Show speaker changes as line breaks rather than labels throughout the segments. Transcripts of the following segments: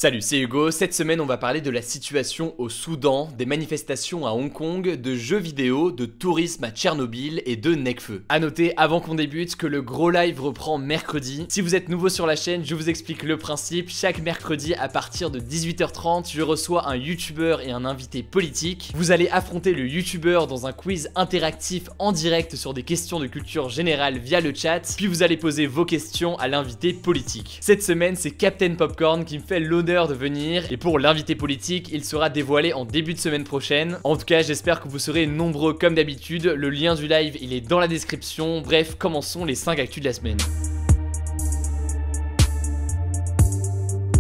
Salut, c'est Hugo. Cette semaine, on va parler de la situation au Soudan, des manifestations à Hong Kong, de jeux vidéo, de tourisme à Tchernobyl et de Nekfeu. A noter, avant qu'on débute, que le gros live reprend mercredi. Si vous êtes nouveau sur la chaîne, je vous explique le principe. Chaque mercredi, à partir de 18h30, je reçois un youtubeur et un invité politique. Vous allez affronter le youtubeur dans un quiz interactif en direct sur des questions de culture générale via le chat, puis vous allez poser vos questions à l'invité politique. Cette semaine, c'est Captain Popcorn qui me fait l'honneur de venir, et pour l'invité politique, il sera dévoilé en début de semaine prochaine. En tout cas, j'espère que vous serez nombreux comme d'habitude. Le lien du live, il est dans la description. Bref, commençons les 5 actus de la semaine.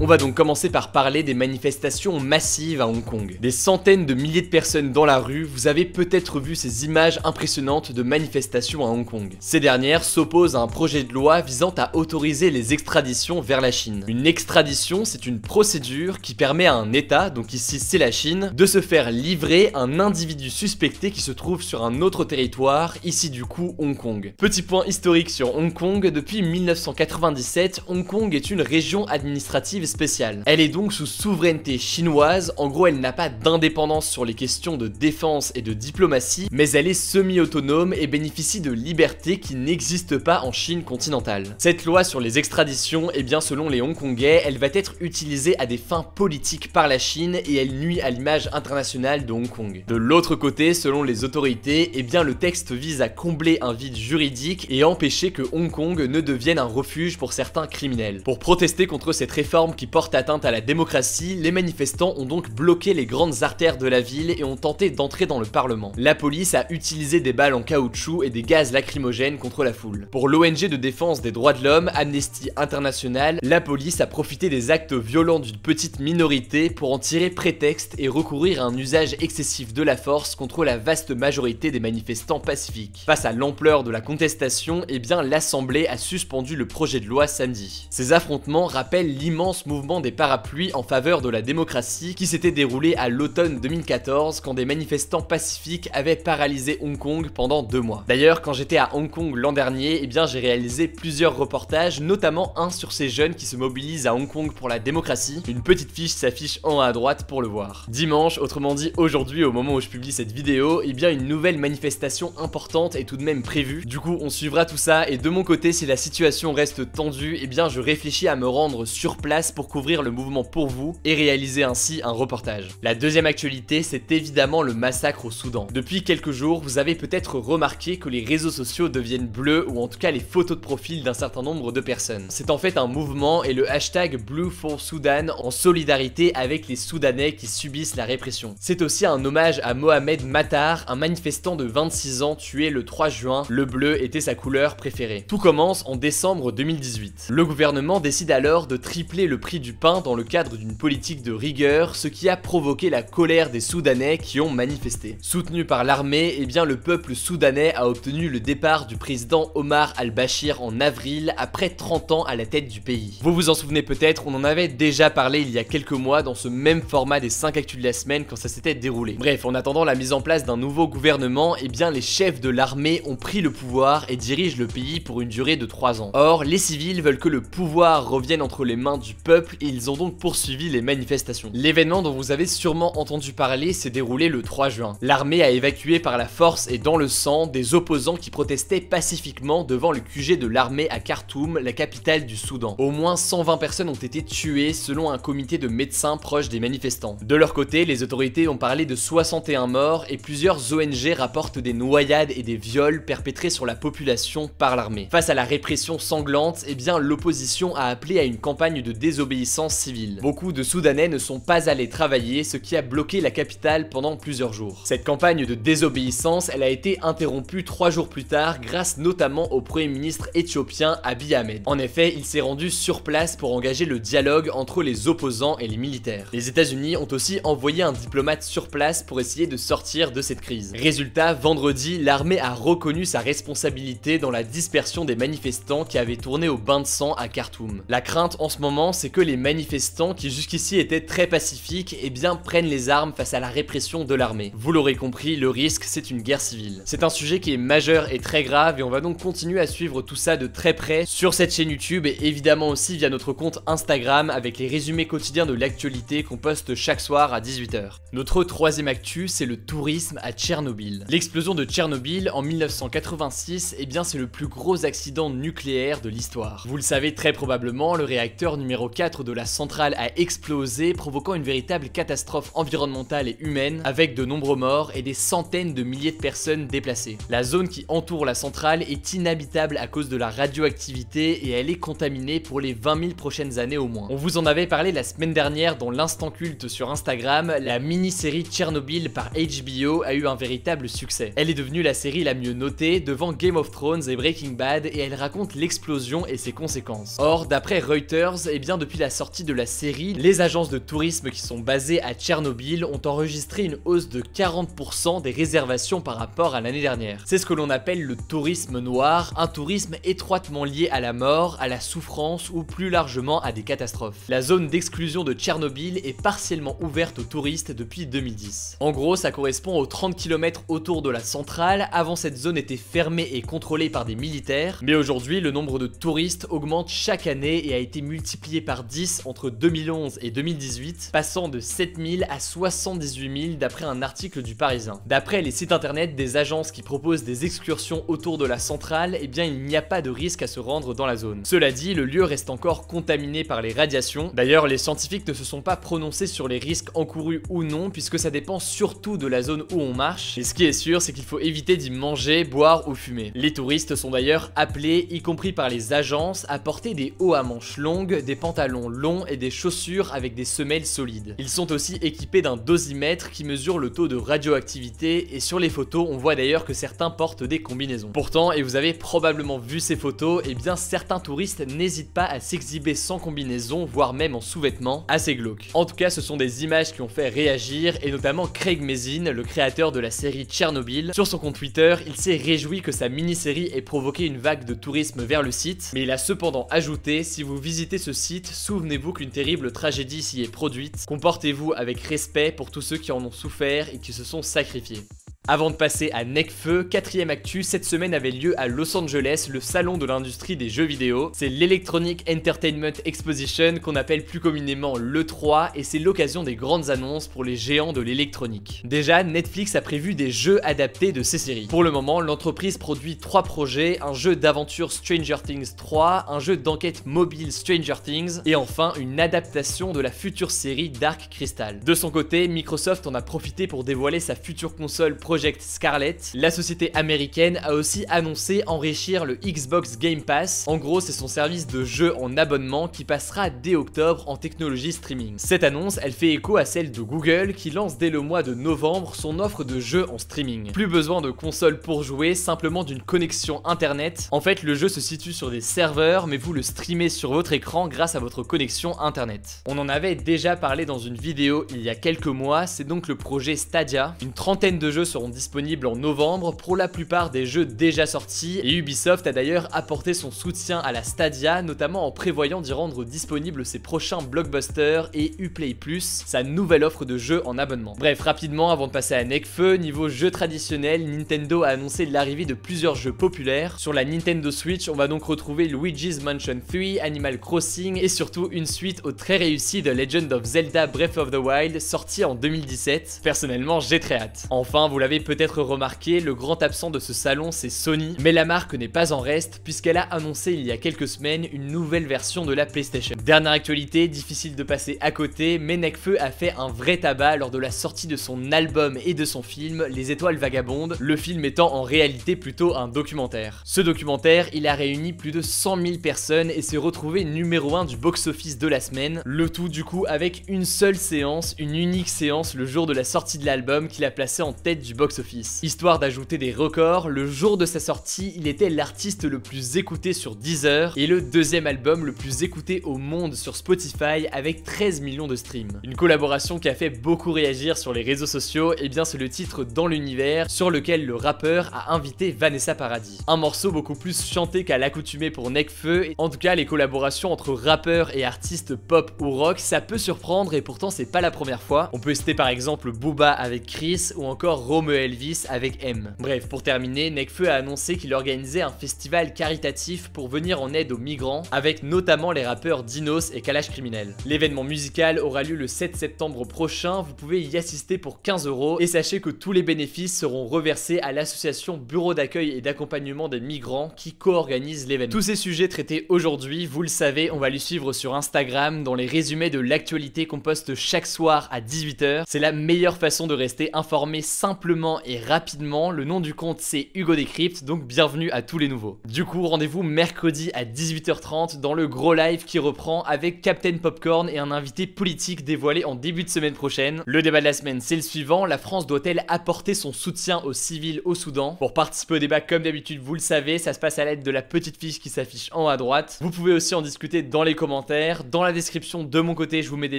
On va donc commencer par parler des manifestations massives à Hong Kong. Des centaines de milliers de personnes dans la rue, vous avez peut-être vu ces images impressionnantes de manifestations à Hong Kong. Ces dernières s'opposent à un projet de loi visant à autoriser les extraditions vers la Chine. Une extradition, c'est une procédure qui permet à un État, donc ici c'est la Chine, de se faire livrer un individu suspecté qui se trouve sur un autre territoire, ici du coup Hong Kong. Petit point historique sur Hong Kong, depuis 1997, Hong Kong est une région administrative spéciale. Elle est donc sous souveraineté chinoise, en gros elle n'a pas d'indépendance sur les questions de défense et de diplomatie, mais elle est semi-autonome et bénéficie de libertés qui n'existent pas en Chine continentale. Cette loi sur les extraditions, eh bien selon les Hongkongais, elle va être utilisée à des fins politiques par la Chine et elle nuit à l'image internationale de Hong Kong. De l'autre côté, selon les autorités, eh bien le texte vise à combler un vide juridique et empêcher que Hong Kong ne devienne un refuge pour certains criminels. Pour protester contre cette réforme qui porte atteinte à la démocratie, les manifestants ont donc bloqué les grandes artères de la ville et ont tenté d'entrer dans le parlement. La police a utilisé des balles en caoutchouc et des gaz lacrymogènes contre la foule. Pour l'ONG de défense des droits de l'homme, Amnesty International, la police a profité des actes violents d'une petite minorité pour en tirer prétexte et recourir à un usage excessif de la force contre la vaste majorité des manifestants pacifiques. Face à l'ampleur de la contestation, eh bien l'Assemblée a suspendu le projet de loi samedi. Ces affrontements rappellent l'immense mouvement des parapluies en faveur de la démocratie qui s'était déroulé à l'automne 2014 quand des manifestants pacifiques avaient paralysé Hong Kong pendant 2 mois. D'ailleurs, quand j'étais à Hong Kong l'an dernier, eh bien j'ai réalisé plusieurs reportages, notamment un sur ces jeunes qui se mobilisent à Hong Kong pour la démocratie. Une petite fiche s'affiche en haut à droite pour le voir. Dimanche, autrement dit aujourd'hui au moment où je publie cette vidéo, eh bien une nouvelle manifestation importante est tout de même prévue. Du coup, on suivra tout ça et de mon côté, si la situation reste tendue, eh bien je réfléchis à me rendre sur place pour couvrir le mouvement pour vous et réaliser ainsi un reportage. La deuxième actualité, c'est évidemment le massacre au Soudan. Depuis quelques jours, vous avez peut-être remarqué que les réseaux sociaux deviennent bleus ou en tout cas les photos de profil d'un certain nombre de personnes. C'est en fait un mouvement et le hashtag Blue for Sudan en solidarité avec les Soudanais qui subissent la répression. C'est aussi un hommage à Mohamed Matar, un manifestant de 26 ans tué le 3 juin. Le bleu était sa couleur préférée. Tout commence en décembre 2018. Le gouvernement décide alors de tripler le prix du pain dans le cadre d'une politique de rigueur, ce qui a provoqué la colère des Soudanais qui ont manifesté. Soutenu par l'armée, eh bien le peuple soudanais a obtenu le départ du président Omar al-Bashir en avril, après 30 ans à la tête du pays. Vous vous en souvenez peut-être, on en avait déjà parlé il y a quelques mois dans ce même format des 5 actus de la semaine quand ça s'était déroulé. Bref, en attendant la mise en place d'un nouveau gouvernement, eh bien les chefs de l'armée ont pris le pouvoir et dirigent le pays pour une durée de 3 ans. Or, les civils veulent que le pouvoir revienne entre les mains du peuple et ils ont donc poursuivi les manifestations. L'événement dont vous avez sûrement entendu parler s'est déroulé le 3 juin. L'armée a évacué par la force et dans le sang des opposants qui protestaient pacifiquement devant le QG de l'armée à Khartoum, la capitale du Soudan. Au moins 120 personnes ont été tuées selon un comité de médecins proches des manifestants. De leur côté, les autorités ont parlé de 61 morts et plusieurs ONG rapportent des noyades et des viols perpétrés sur la population par l'armée. Face à la répression sanglante, eh bien l'opposition a appelé à une campagne de désobéissance civile. Beaucoup de Soudanais ne sont pas allés travailler, ce qui a bloqué la capitale pendant plusieurs jours. Cette campagne de désobéissance, elle a été interrompue 3 jours plus tard grâce notamment au premier ministre éthiopien Abiy Ahmed. En effet, il s'est rendu sur place pour engager le dialogue entre les opposants et les militaires. Les États-Unis ont aussi envoyé un diplomate sur place pour essayer de sortir de cette crise. Résultat, vendredi, l'armée a reconnu sa responsabilité dans la dispersion des manifestants qui avaient tourné au bain de sang à Khartoum. La crainte en ce moment, c'est que les manifestants, qui jusqu'ici étaient très pacifiques, eh bien prennent les armes face à la répression de l'armée. Vous l'aurez compris, le risque, c'est une guerre civile. C'est un sujet qui est majeur et très grave, et on va donc continuer à suivre tout ça de très près sur cette chaîne YouTube et évidemment aussi via notre compte Instagram avec les résumés quotidiens de l'actualité qu'on poste chaque soir à 18 h. Notre troisième actu, c'est le tourisme à Tchernobyl. L'explosion de Tchernobyl en 1986, eh bien c'est le plus gros accident nucléaire de l'histoire. Vous le savez très probablement, le réacteur numéro 4 de la centrale a explosé, provoquant une véritable catastrophe environnementale et humaine, avec de nombreux morts et des centaines de milliers de personnes déplacées. La zone qui entoure la centrale est inhabitable à cause de la radioactivité et elle est contaminée pour les 20 000 prochaines années au moins. On vous en avait parlé la semaine dernière dans l'instant culte sur Instagram, la mini-série Tchernobyl par HBO a eu un véritable succès. Elle est devenue la série la mieux notée devant Game of Thrones et Breaking Bad et elle raconte l'explosion et ses conséquences. Or, d'après Reuters, eh bien depuis la sortie de la série, les agences de tourisme qui sont basées à Tchernobyl ont enregistré une hausse de 40% des réservations par rapport à l'année dernière. C'est ce que l'on appelle le tourisme noir, un tourisme étroitement lié à la mort, à la souffrance ou plus largement à des catastrophes. La zone d'exclusion de Tchernobyl est partiellement ouverte aux touristes depuis 2010. En gros, ça correspond aux 30 km autour de la centrale. Avant, cette zone était fermée et contrôlée par des militaires, mais aujourd'hui, le nombre de touristes augmente chaque année et a été multiplié par 10 entre 2011 et 2018, passant de 7 000 à 78 000 d'après un article du Parisien. D'après les sites internet des agences qui proposent des excursions autour de la centrale, eh bien il n'y a pas de risque à se rendre dans la zone. Cela dit, le lieu reste encore contaminé par les radiations. D'ailleurs, les scientifiques ne se sont pas prononcés sur les risques encourus ou non, puisque ça dépend surtout de la zone où on marche. Et ce qui est sûr, c'est qu'il faut éviter d'y manger, boire ou fumer. Les touristes sont d'ailleurs appelés, y compris par les agences, à porter des hauts à manches longues, des pantalons longs et des chaussures avec des semelles solides. Ils sont aussi équipés d'un dosimètre qui mesure le taux de radioactivité et sur les photos, on voit d'ailleurs que certains portent des combinaisons. Pourtant, et vous avez probablement vu ces photos, eh bien certains touristes n'hésitent pas à s'exhiber sans combinaison, voire même en sous-vêtements, assez glauque. En tout cas, ce sont des images qui ont fait réagir, et notamment Craig Mazin, le créateur de la série Tchernobyl. Sur son compte Twitter, il s'est réjoui que sa mini-série ait provoqué une vague de tourisme vers le site, mais il a cependant ajouté: si vous visitez ce site, souvenez-vous qu'une terrible tragédie s'y est produite, comportez-vous avec respect pour tous ceux qui en ont souffert et qui se sont sacrifiés. Avant de passer à Necfeu, quatrième actu, cette semaine avait lieu à Los Angeles le salon de l'industrie des jeux vidéo. C'est l'Electronic Entertainment Exposition qu'on appelle plus communément l'E3 et c'est l'occasion des grandes annonces pour les géants de l'électronique. Déjà, Netflix a prévu des jeux adaptés de ces séries. Pour le moment, l'entreprise produit 3 projets, un jeu d'aventure Stranger Things 3, un jeu d'enquête mobile Stranger Things et enfin une adaptation de la future série Dark Crystal. De son côté, Microsoft en a profité pour dévoiler sa future console Project Scarlett. La société américaine a aussi annoncé enrichir le Xbox Game Pass. En gros, c'est son service de jeu en abonnement qui passera dès octobre en technologie streaming. Cette annonce, elle fait écho à celle de Google qui lance dès le mois de novembre son offre de jeux en streaming. Plus besoin de console pour jouer, simplement d'une connexion internet. En fait, le jeu se situe sur des serveurs, mais vous le streamez sur votre écran grâce à votre connexion internet. On en avait déjà parlé dans une vidéo il y a quelques mois, c'est donc le projet Stadia. Une trentaine de jeux seront disponibles en novembre pour la plupart des jeux déjà sortis et Ubisoft a d'ailleurs apporté son soutien à la Stadia, notamment en prévoyant d'y rendre disponibles ses prochains blockbusters et Uplay+, sa nouvelle offre de jeux en abonnement. Bref, rapidement avant de passer à Necfeu, niveau jeux traditionnels, Nintendo a annoncé l'arrivée de plusieurs jeux populaires. Sur la Nintendo Switch, on va donc retrouver Luigi's Mansion 3, Animal Crossing et surtout une suite au très réussi de Legend of Zelda Breath of the Wild sorti en 2017. Personnellement, j'ai très hâte. Enfin, vous l'avez peut-être remarqué, le grand absent de ce salon c'est Sony, mais la marque n'est pas en reste puisqu'elle a annoncé il y a quelques semaines une nouvelle version de la PlayStation. Dernière actualité, difficile de passer à côté, mais Necfeu a fait un vrai tabac lors de la sortie de son album et de son film Les Étoiles Vagabondes, le film étant en réalité plutôt un documentaire. Ce documentaire, il a réuni plus de 100 000 personnes et s'est retrouvé numéro 1 du box-office de la semaine, le tout du coup avec une seule séance, une unique séance le jour de la sortie de l'album qui l'a placé en tête du box box-office. Histoire d'ajouter des records, le jour de sa sortie, il était l'artiste le plus écouté sur Deezer et le deuxième album le plus écouté au monde sur Spotify avec 13 millions de streams. Une collaboration qui a fait beaucoup réagir sur les réseaux sociaux, et bien c'est le titre Dans l'univers sur lequel le rappeur a invité Vanessa Paradis. Un morceau beaucoup plus chanté qu'à l'accoutumée pour Nekfeu. En tout cas, les collaborations entre rappeurs et artistes pop ou rock, ça peut surprendre et pourtant c'est pas la première fois. On peut citer par exemple Booba avec Chris ou encore Romeo Elvis avec M. Bref, pour terminer, Nekfeu a annoncé qu'il organisait un festival caritatif pour venir en aide aux migrants, avec notamment les rappeurs Dinos et Kalash Criminel. L'événement musical aura lieu le 7 septembre prochain, vous pouvez y assister pour 15 € et sachez que tous les bénéfices seront reversés à l'association Bureau d'accueil et d'accompagnement des migrants qui co-organise l'événement. Tous ces sujets traités aujourd'hui, vous le savez, on va lui suivre sur Instagram dans les résumés de l'actualité qu'on poste chaque soir à 18 h. C'est la meilleure façon de rester informé simplement et rapidement. Le nom du compte c'est Hugo Décrypte, donc bienvenue à tous les nouveaux. Du coup, rendez-vous mercredi à 18 h 30 dans le gros live qui reprend avec Captain Popcorn et un invité politique dévoilé en début de semaine prochaine. Le débat de la semaine c'est le suivant: la France doit-elle apporter son soutien aux civils au Soudan? Pour participer au débat, comme d'habitude, vous le savez, ça se passe à l'aide de la petite fiche qui s'affiche en haut à droite. Vous pouvez aussi en discuter dans les commentaires. Dans la description de mon côté, je vous mets des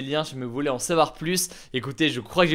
liens si vous voulez en savoir plus. Écoutez, je crois que j'ai